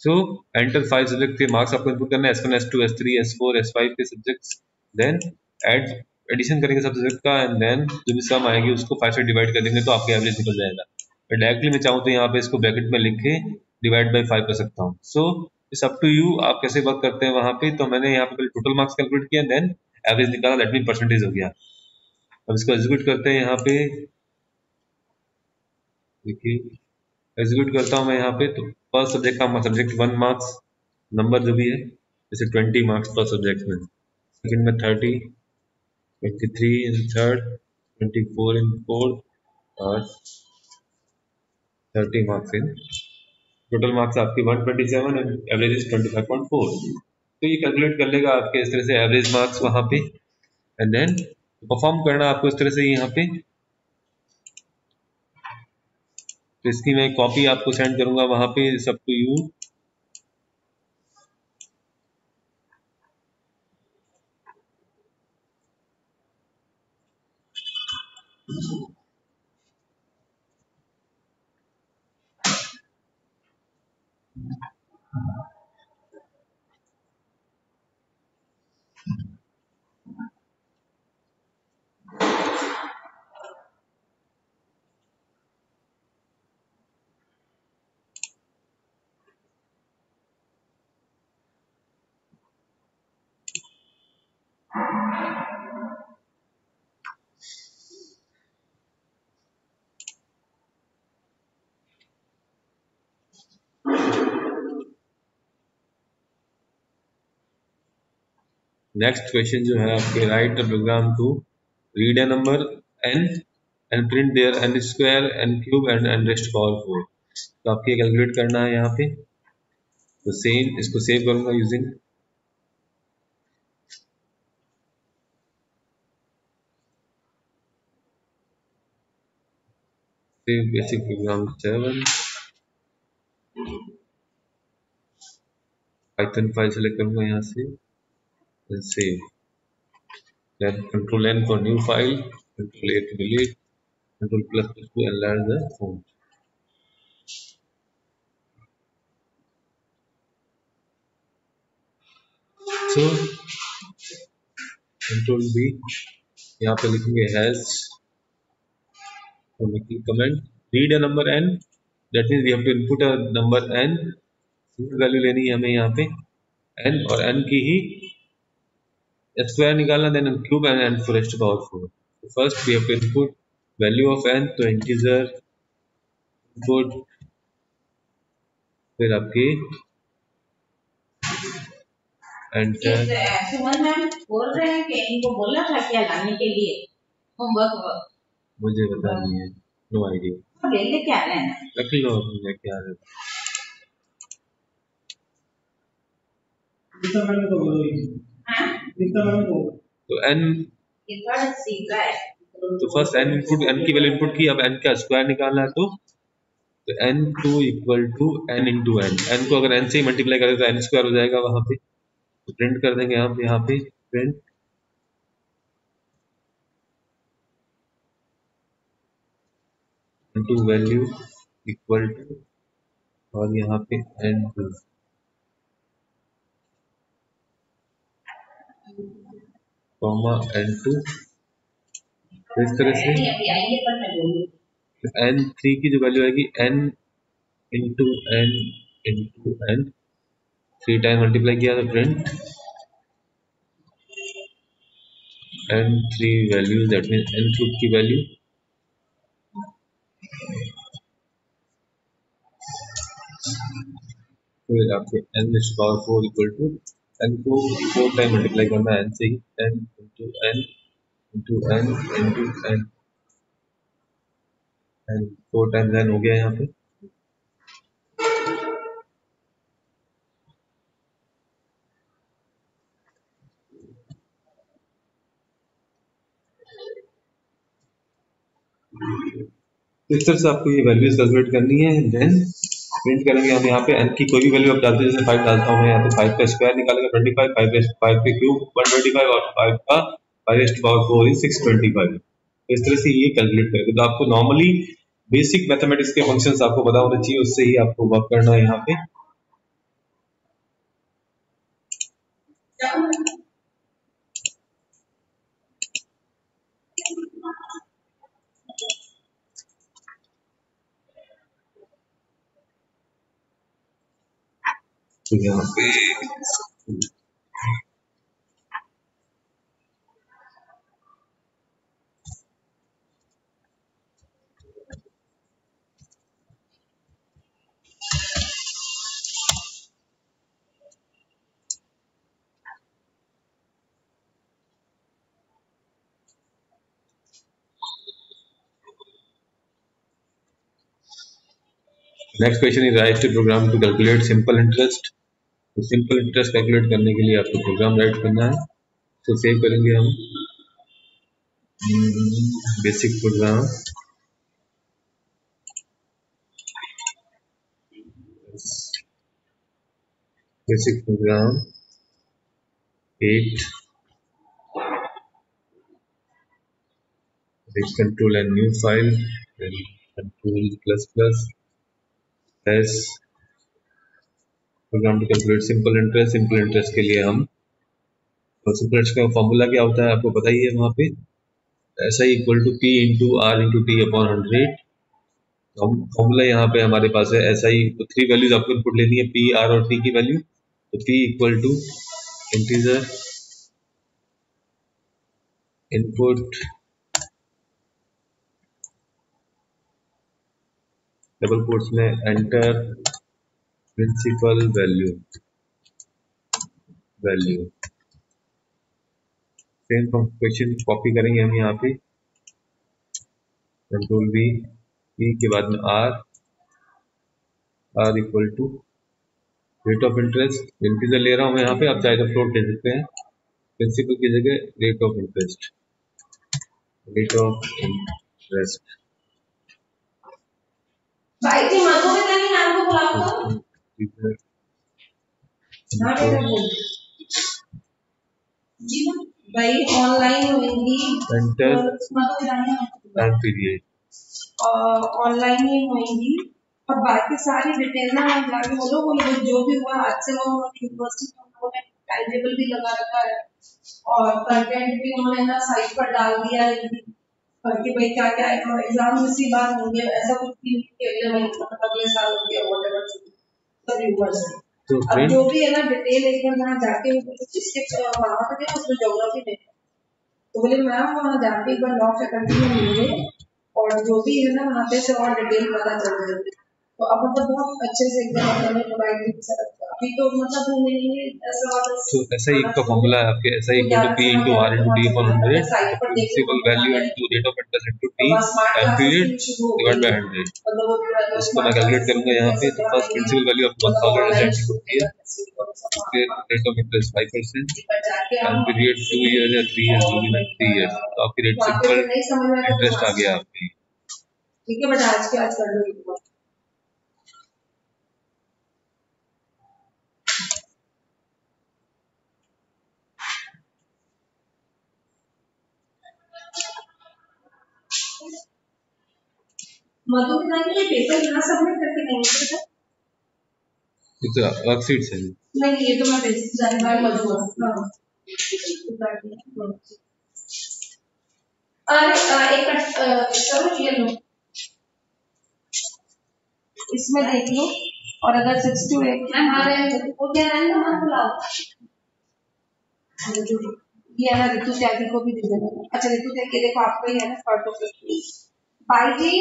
सो enter 5 subject के marks आपको input करना है, S1 S2 S3 S4 S5 के सब्जेक्ट्स, देन ऐड एडिशन करेंगे सब सब्जेक्ट का, एंड देन जो भी सम आएगी उसको 5 से डिवाइड कर देंगे तो आपके एवरेज निकल जाएगा। और डायरेक्टली मैं चाहूँ तो यहाँ पे इसको ब्रैकेट में लिख के डिवाइड बाई 5 कर सकता हूँ। So it's up to you, आप कैसे वर्क करते हैं वहाँ पे। तो मैंने यहाँ पे टोटल मार्क्स कैलकुलेट किया, देन एवरेज निकाला, दैट मीन परसेंटेज हो गया। अब इसको एग्जीक्यूट करते हैं यहाँ पे, देखिए एग्जीक्यूट करता हूँ मैं यहाँ पे। तो फर्स्ट सब्जेक्ट का सब्जेक्ट 1 मार्क्स नंबर जो भी है, जैसे 20 मार्क्स पर सब्जेक्ट में, सेकंड में 30, 23 इन थर्ड, 24 इन फोर्थ, और 30 मार्क्स इन, टोटल मार्क्स आपके 127 एंड एवरेज इज 25.4। तो ये कैलकुलेट कर लेगा आपके इस तरह से एवरेज मार्क्स वहाँ पे, एंड देन परफॉर्म करना आपको इस तरह से यहाँ पे। तो इसकी मैं कॉपी आपको सेंड करूंगा वहाँ पे, सब टू यू। नेक्स्ट क्वेश्चन जो है आपके, write the program to read a number n and print their n square n cube and n raised power 4। तो आपको ये कैलकुलेट करना है यहाँ पे। तो सेम इसको सेव करूंगा using save basic programme 7, Python file select करूंगा यहाँ से, save, then control N for new file, control A to delete, control plus to enlarge the font. So control B, यहाँ पे लिखेंगे hash, comment read a number n, that means we have to input a number n, value लेनी है हमें यहाँ पे n, और n की ही स्क्वायर निकालना, then cube and n for raised to power 4. So first we have to input value of n, तो integer input, फिर आपकी एंटर। सुमन मैम बोल रहे हैं कि इनको बोला था क्या लाने के लिए होमवर्क? मुझे पता नहीं है, नो आइडिया। ले लेके आ रहे हैं, रख लो, लेके आ रहे हैं। तो n, तो फर्स्ट n इनपुट, n की वैल्यू इनपुट की, अब n का स्क्वायर निकालना है। तो n2 equal to n into n, n को अगर n से ही मल्टीप्लाई करें तो n स्क्वायर हो जाएगा वहां पे। तो प्रिंट कर देंगे यहाँ पे print into value equal to, और यहाँ पे n2 कॉमा n2, इस तरह से n3 की जो वैल्यू आएगी n into n into n, 3 time multiply किया तो print n3 value, that mean n3 की वैल्यू, फिर आपके n power 4 equal to, n को 4 टाइम मल्टीप्लाई करना है n से ही, n into n into n into n, and 4 times n हो गया यहाँ पे। तो इस तरह से आपको ये वैल्यूज कैलकुलेट करनी है, देन प्रिंट करेंगे हम यहाँ पे। n की कोई भी वैल्यू आप डालते हैं, जैसे 5 डालता हूँ मैं यहाँ पे, 5 का स्क्वायर निकालेगा 25, 5 के क्यूब 125, और 5 का 5 रेज़्ड टू पावर 4 इज 625। तो इस तरह से ये कैलकुलेट करेंगे। तो आपको नॉर्मली बेसिक मैथमेटिक्स के फंक्शंस आपको पता होना चाहिए, उससे ही आपको वर्क करना है यहाँ पे। तो यहाँ पे next question is write to program to calculate simple interest. तो सिंपल इंटरेस्ट कैलकुलेट करने के लिए आपको प्रोग्राम राइट करना है। तो सेव करेंगे हम basic programme basic programme 8 control and new file, then control plus as program to calculate simple interest। Simple interest के लिए हम सिंपल इंटरेस्ट का फॉर्मूला क्या होता है आपको पता ही है। वहाँ पे ऐसा equal to P into R into T upon 100। हम फॉर्मूला यहाँ पे हमारे पास है ऐसा ही। तो 3 वैल्यूज आपको इनपुट लेनी है, पी आर और टी की वैल्यू। तो P equal to integer input double quotes में enter principal value same question copy करेंगे हम यहाँ पे। कंट्रोल वी, पी के बाद में R equal to rate of interest. Integer ले रहा हूँ मैं यहाँ पे, आप चाहे तो फ्लोट ले सकते हैं। प्रिंसिपल की जगह रेट ऑफ इंटरेस्ट भाई जी मधु में नहीं नाम को बुलाओ जी भाई ऑनलाइन होंगी एंटर टाइम पीरियड ऑनलाइन ही होंगी और बाकी सारी डिटेल ना जाके बोलो जो भी हुआ आज से वो यूनिवर्सिटी उन्होंने टाइम टेबल भी लगा रखा है और कंटेंट भी उन्होंने ना साइट पर डाल दिया है कि भाई क्या क्या एग्जाम इसी बार होंगे, ऐसा कुछ भी अगले साल होंगे व्हाटएवर सब यूनिवर्सिटी। तो अब जो भी है ना डिटेल एक बार वहाँ जाके जिसके वहाँ पे उसमें ज्योग्राफी में तो बोले मैम वहाँ जाके एक बार लॉ फैकल्टी में मिले और जो भी है ना वहाँ पे से और डिटेल पता चल जाएगी। तो अब मतलब बहुत अच्छे से एकदम आपने प्रोवाइड अभी तो मतलब तो ऐसा ही का फॉर्मूला है आपके, ऐसा ही equal to P into R into D upon 100 principal value into rate of interest into T time period divide by 100। उसको मैं कैलकुलेट करूंगा यहाँ पे। तो फर्स्ट प्रिंसिपल वैल्यू आपको 1000 होती है, फिर rate of interest 5%, time period 2 year या 3 ईयर जो भी 3 ईयर। तो आपकी रेट सिंपल इंटरेस्ट आ गया आपकी। ठीक है बेटा आज के आज कर लो। मधु के ये पेपर यहाँ सबमिट करके नहीं होता इतना वर्कशीट है नहीं, ये तो मैं बेसिक जाने बाद मधु अरे एक चलो ये लो इसमें देख लो और अगर 6 to 8 हमारे वो क्या है ना हम बुलाओ ये है ना ऋतु त्यागी को भी दे देना। अच्छा ऋतु त्यागी देखो आपको ही है ना पार्ट ऑफ भाई जी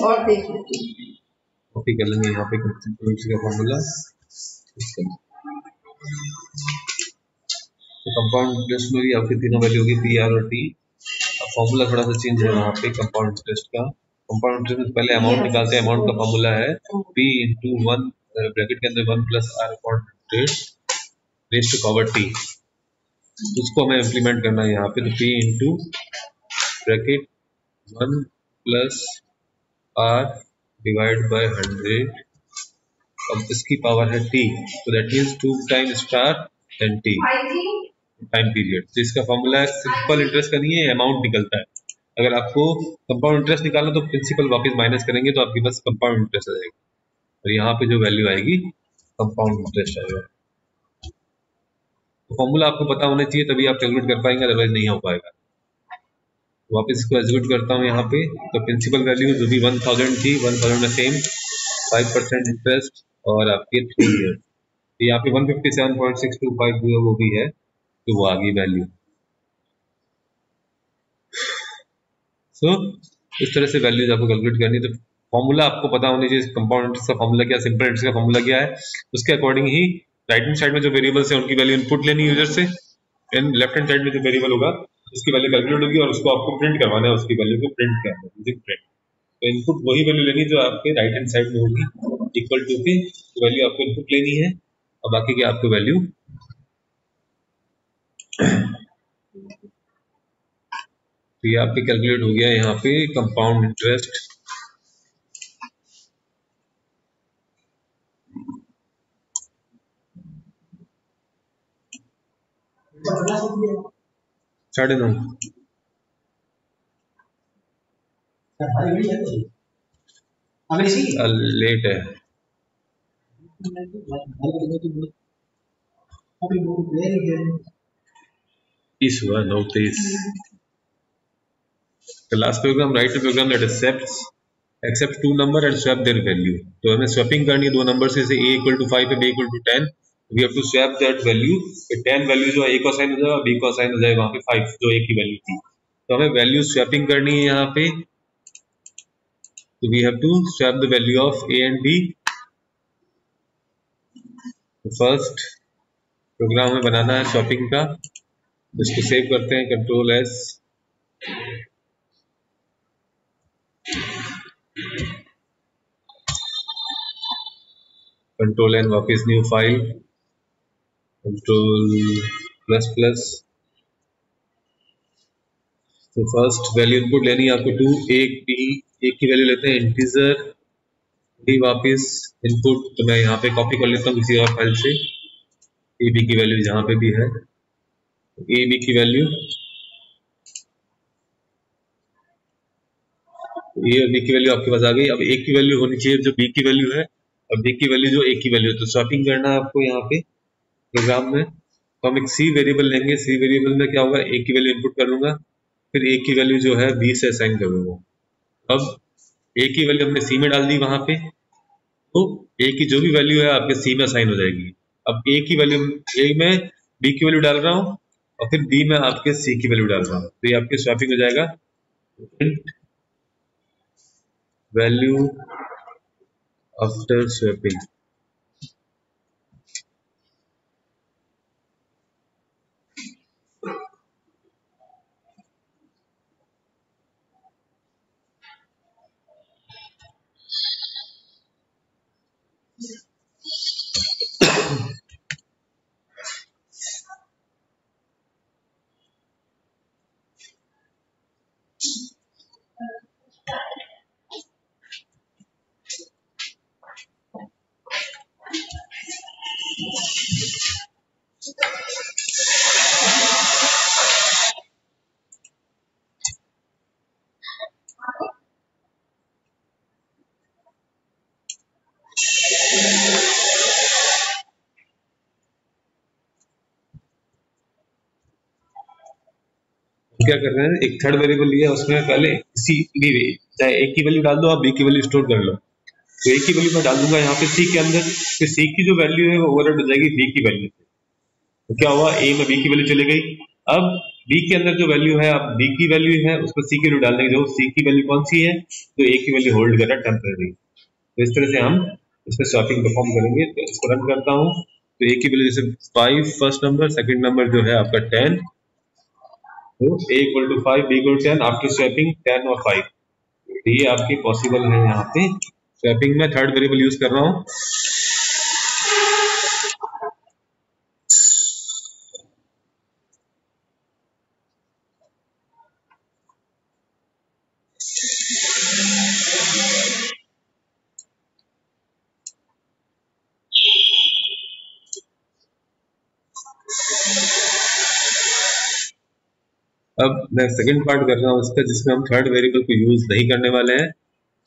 और देख लीजिए कॉपी कर लेंगे यहाँ पे कंप्यूटर का फॉर्मूला। तो कंपाउंड इंटरेस्ट में भी आपकी तीनों वैल्यू होगी पी आर और टी। फॉर्मूला थोड़ा सा चेंज है वहाँ पे कंपाउंड इंटरेस्ट का। कंपाउंड इंटरेस्ट में पहले अमाउंट निकालते हैं, अमाउंट का फॉर्मूला है पी इंटू 1 ब्रैकेट के अंदर 1 plus R upon 100 raise to power T. उसको हमें इम्प्लीमेंट करना है यहाँ पे। तो P into bracket 1 plus R divide by 100। अब इसकी पावर है टी, तो that means 2 time star and T time period. तो इसका फॉर्मूला है सिंपल इंटरेस्ट का नहीं है, अमाउंट निकलता है। अगर आपको कंपाउंड इंटरेस्ट निकालना तो प्रिंसिपल वापस माइनस करेंगे तो आपके पास कंपाउंड इंटरेस्ट आ जाएगा और यहाँ पे जो वैल्यू आएगी कंपाउंड इंटरेस्ट आएगा। तो फॉर्मूला आपको पता होना चाहिए तभी आप कैलकुलेट कर पाएंगे, अदरवाइज नहीं हो पाएगा। वापस इसको एग्जीक्यूट करता हूँ यहाँ पे। तो प्रिंसिपल वैल्यू जो भी 1000 थी, 1000 में सेम 5% इंटरेस्ट और आपके 3 ईयर। तो यहाँ पे 157.625 जो है वो भी है, तो वो आ गई वैल्यू। सो इस तरह से वैल्यूज आपको कैलकुलेट करनी है। तो फॉर्मूला आपको पता होनी चाहिए, कंपाउंड इंटरेस्ट का फॉर्मूला क्या, सिंपल इंटरेस्ट का फॉर्मूला क्या है, उसके अकॉर्डिंग ही राइट हैंड साइड में जो वेरिएबल्स है उनकी वैल्यू इनपुट लेनी यूजर से, एंड लेफ्ट हैंड साइड में जो वेरिएबल होगा उसकी वैल्यू कैलकुलेट होगी और उसको आपको प्रिंट करवाना है, उसकी वैल्यू को प्रिंट करना है यूजिंग प्रिंट। तो इनपुट वही वैल्यू लेनी जो आपके राइट हैंड साइड में होगी, इक्वल टू की वैल्यू आपको इनपुट लेनी है और बाकी की आपको वैल्यू तो ये आपके कैलकुलेट हो गया यहाँ पे कंपाउंड इंटरेस्ट। साढ़े 9 लेट है। इस हुआ 9:23। The last program, write a program that accepts two number and swap their value. तो हमें स्वैपिंग करनी है दो नंबर से, a equal to 5 है, b equal to 10. We have to swap that value. 10 value जो a को असाइन हो जाएगा, b को असाइन हो जाएगा वहाँ पे 5 जो a की वैल्यू थी। तो हमें वैल्यू स्वैपिंग करनी है यहाँ पे। तो we have to swap the value of a and b. First program हमें बनाना है स्वैपिंग का, इसको सेव करते हैं, कंट्रोल एस, कंट्रोल एन, वापस new file, control plus plus. तो फर्स्ट वैल्यू इनपुट लेनी है आपको 2, एक की वैल्यू लेते हैं इंटीजर, b वापस इनपुट। तो मैं यहाँ पे कॉपी कर लेता हूँ किसी और फाइल से, ए बी की वैल्यू जहाँ पे भी है, ए बी की वैल्यू, ए और बी की वैल्यू आपके पास आ गई। अब ए की वैल्यू होनी चाहिए जो बी की वैल्यू है, और बी की वैल्यू जो ए की वैल्यू है। तो स्वैपिंग करना है आपको यहाँ पे प्रोग्राम में। तो हम एक सी वेरिएबल लेंगे, सी वेरिएबल में क्या होगा, ए की वैल्यू इनपुट कर लूंगा, फिर ए की वैल्यू जो है बी से असाइन कर दूंगा। अब ए की वैल्यू हमने सी में डाल दी वहां पे, तो ए की जो भी वैल्यू है आपके सी में असाइन हो जाएगी। अब ए की वैल्यू, ए में बी की वैल्यू डाल रहा हूँ और फिर बी में आपके सी की वैल्यू डाल रहा हूँ, तो ये आपके स्वैपिंग हो जाएगा। Print value after swapping. क्या कर रहे हैं, एक थर्ड वेरिएबल लिया, उसमें पहले सी बी, चाहे ए की वैल्यू डाल दो, आप बी की वैल्यू स्टोर कर लो। तो ए की वैल्यू मैं डाल दूंगा यहाँ पे सी के अंदर, फिर सी की जो वैल्यू है वो ओवरराइड हो जाएगी बी की वैल्यू से। तो क्या हुआ, ए में बी की वैल्यू चली गई। अब बी के अंदर जो वैल्यू है, अब बी की वैल्यू है उसको सी की वैल्यू डाल देंगे, जो सी की वैल्यू कौन सी है, तो ए की वैल्यू होल्ड कर रहा है टेम्परेरी। तो इस तरह से हम इसमें स्वैपिंग परफॉर्म करेंगे। तो इसको रन करता हूँ, तो ए की वैल्यू जैसे 5 फर्स्ट नंबर, सेकंड नंबर जो है आपका 10, तो a equal to 5, b equal to 10, आपकी स्वैपिंग 10 और 5, तो ये आपकी पॉसिबल है। यहाँ पे स्वैपिंग में थर्ड वेरिएबल यूज कर रहा हूँ। अब मैं सेकंड पार्ट कर रहा हूँ इसका, जिसमें हम थर्ड वेरिएबल को यूज नहीं करने वाले हैं।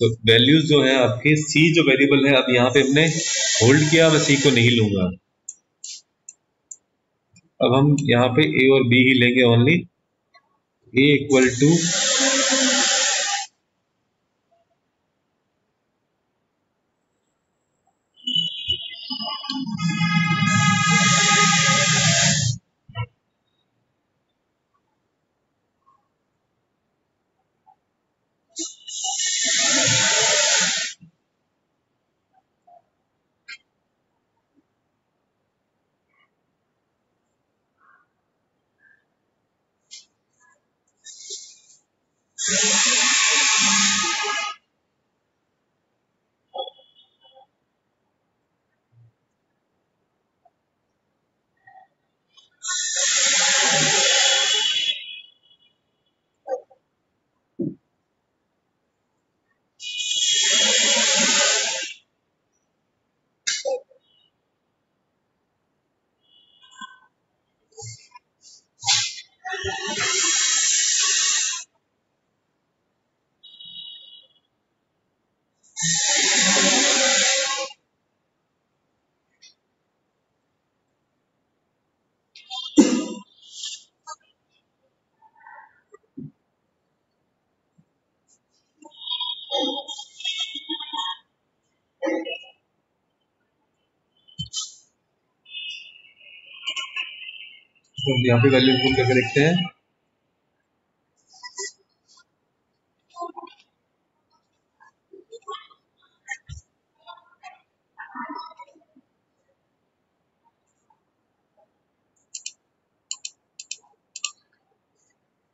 तो वैल्यूज जो है आपके सी जो वेरिएबल है, अब यहाँ पे हमने होल्ड किया, मैं सी को नहीं लूंगा। अब हम यहाँ पे ए और बी ही लेंगे ओनली। ए इक्वल टू तो यहाँ पे वैल्यू इनपुट करके देखते हैं।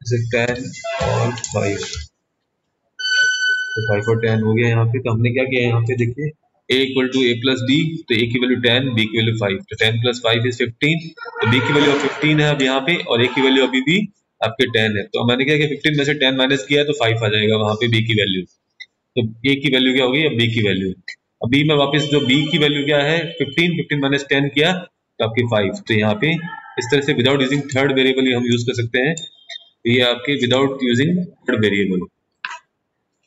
जैसे 10 और 5, तो 5 और 10 हो गया यहाँ पे। तो हमने क्या किया यहाँ पे देखिए, a equal to a plus b, तो a की वैल्यू 10, b की वैल्यू 5, तो 10 प्लस 5 इज 15, तो b की वैल्यू 15 है अब यहाँ पे, और a की वैल्यू अभी भी आपके 10 है। तो मैंने क्या किया, 15 में से 10 माइनस किया तो 5 आ जाएगा वहाँ पे b की वैल्यू। तो a की वैल्यू क्या होगी, अब b की वैल्यू। अब b में वापस जो b की वैल्यू क्या है 15 माइनस 10 किया तो आपकी 5। तो यहाँ पे इस तरह से विदाउट यूजिंग थर्ड वेरिएबल हम यूज कर सकते हैं। तो ये आपके विदाउट यूजिंग थर्ड वेरिएबल।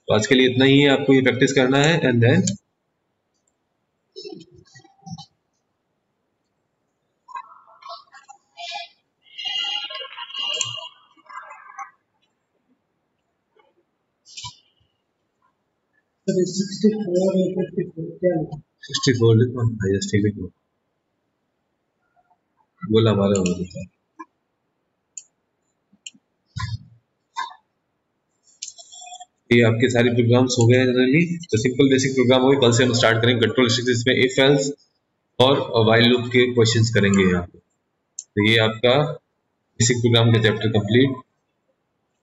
तो आज के लिए इतना ही है, आपको ये प्रैक्टिस करना है एंड देन तो 64 और 54 क्या है? 64 लिखो, हाईएस्ट लिखो, बोला हमारा हो गया। ये आपके सारे प्रोग्राम्स हो गए हैं जनरली। तो सिंपल बेसिक प्रोग्राम हो गए। कल से हम स्टार्ट करेंगे कंट्रोल स्ट्रक्चर्स में इफ एल्स और व्हाइल लूप के क्वेश्चंस करेंगे यहाँ पे। तो ये आपका बेसिक प्रोग्राम का चैप्टर कंप्लीट।